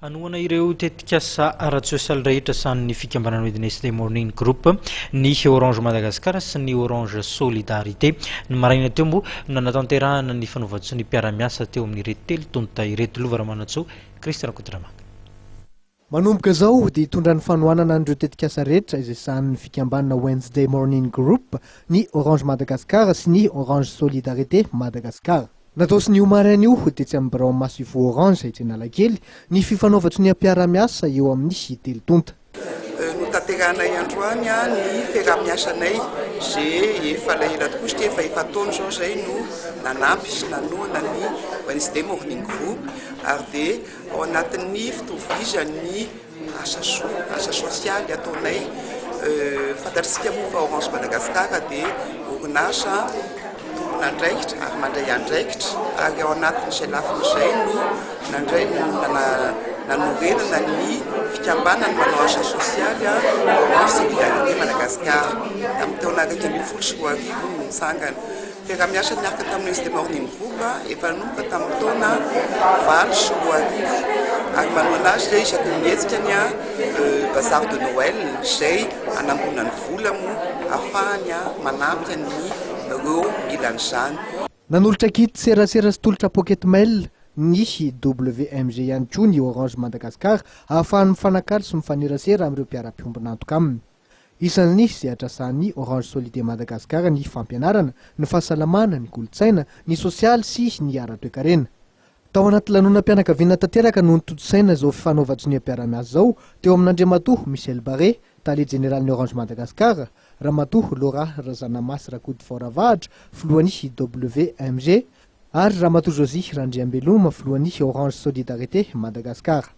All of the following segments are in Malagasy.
Anoana ireo tetikasa ara-tsosialy rehetra sany fikambanana Wednesday Morning Group ny Orange Madagascar sy ny Orange Solidarité ny maraina teo moa nanatanterahana ny fanaovatso ny mpiara-miasa teo amin'ny ireto telo tonta ireto lovaramanatso Christian Kodramaka. Manomboka zao dia hitondra ny fanohanana an'ireo tetikasa rehetra izay sahan'ny fikambanana Wednesday Morning Group ny Orange Madagascar sy ny Orange Solidarité Madagascar. Natao sy ny omaraina io dia tsy amin'ny birao massivo Orange etsy Analakely ny fifanaovatso ny mpiara-miasa eo amin'ny telo tonta. Notanteranay androany ny fiara-miasanay zay efa ela tokoa satria efa taona zao zay no nanampy sy nanoana ny Wednesday Morning Group ary dia ao anatin'ny fitovizany asa sosialy ataonay fantatsika moa fa Orange Madagascar dia orinasa nandraikitra ary mandray andraikitra ary ao anatin'izay lafin'izay no nandray nanorenana ny fikambanany manao asa sosialy Orange Solidarité Madagascar amin'ny taona araiky ambin'ny folo sy roa arivo no nitsangana. Fiara-miasa niaraka tamin'ny Wednesday Morning Group efa nanomboka tamin'ny taona valo sy roa arivo ary manao anazy zay isaky ny mihetsika ny bazar de Noël izay anambonany vola moa ahafahany manampy ny ireo ilan'izany. Nanolotra kit serasera sy tolotra pocket mail ny WMG ihany koa ny Orange Madagascar ahafahany mifanakalo sy mifanerasera amin'ireo mpiara-piombina antoka aminy. Isan'ny izay atrasan'ny Orange Solidarité Madagascar ny fampianarana, ny fahasalamana, ny kolotsaina, ny sosialy sy ny ara-toekarena. Tao anaty lanonam-pianakaviana tanteraka no nitotsaina zao fifanaovatso ny mpiara-miasa zao teo amin'Andriamatoa Michel Barré, tale général ny Orange Madagascar, Ramatoa Laura Razanamasy Rakody Foravahatra, filohan'ny WMG, ary Ramatoa Josie Randriambeloma, filohan'ny Orange Solidarité Madagascar.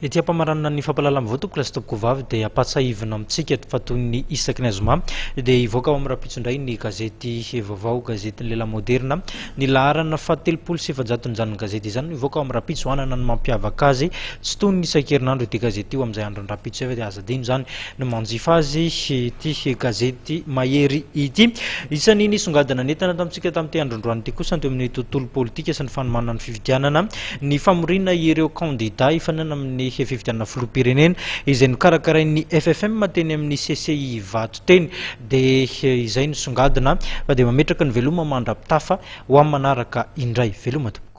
Ety ampamaranana ny fampalalana voatoko lasa topoko vavy dia apatsahivina amintsika fa toy ny isaky ny azoma dia ivoaka ao amin'ny rapitsondray ny gazety vaovao gazety Lela Moderna ny laharana fatelopolo sy efajato ny janon'ny gazety izany ivoaka ao amin'ny rapitso anana ny mampiavaka azy tsy toy ny isan-kerinandro ity gazety io amin'izay andro ny rapitso efa dia azadino zany ny manjifa azy ity gazety mahery ity. Isan'ny nisongadina netana tamintsika tamin'ity androndroany ity kosa teo amin'ny tontolo politika sy ny fanomanana ny fividianana ny famorina ireo candidat ifanana amin'ny fividianana filoham-pirenena izay nokarakarain'ny FFM teny amin'ny CCI vato teny dia izay nisongadina fa dia mametraka ny veloma mandrapitafa ho amin'ny manaraka indray veloma to.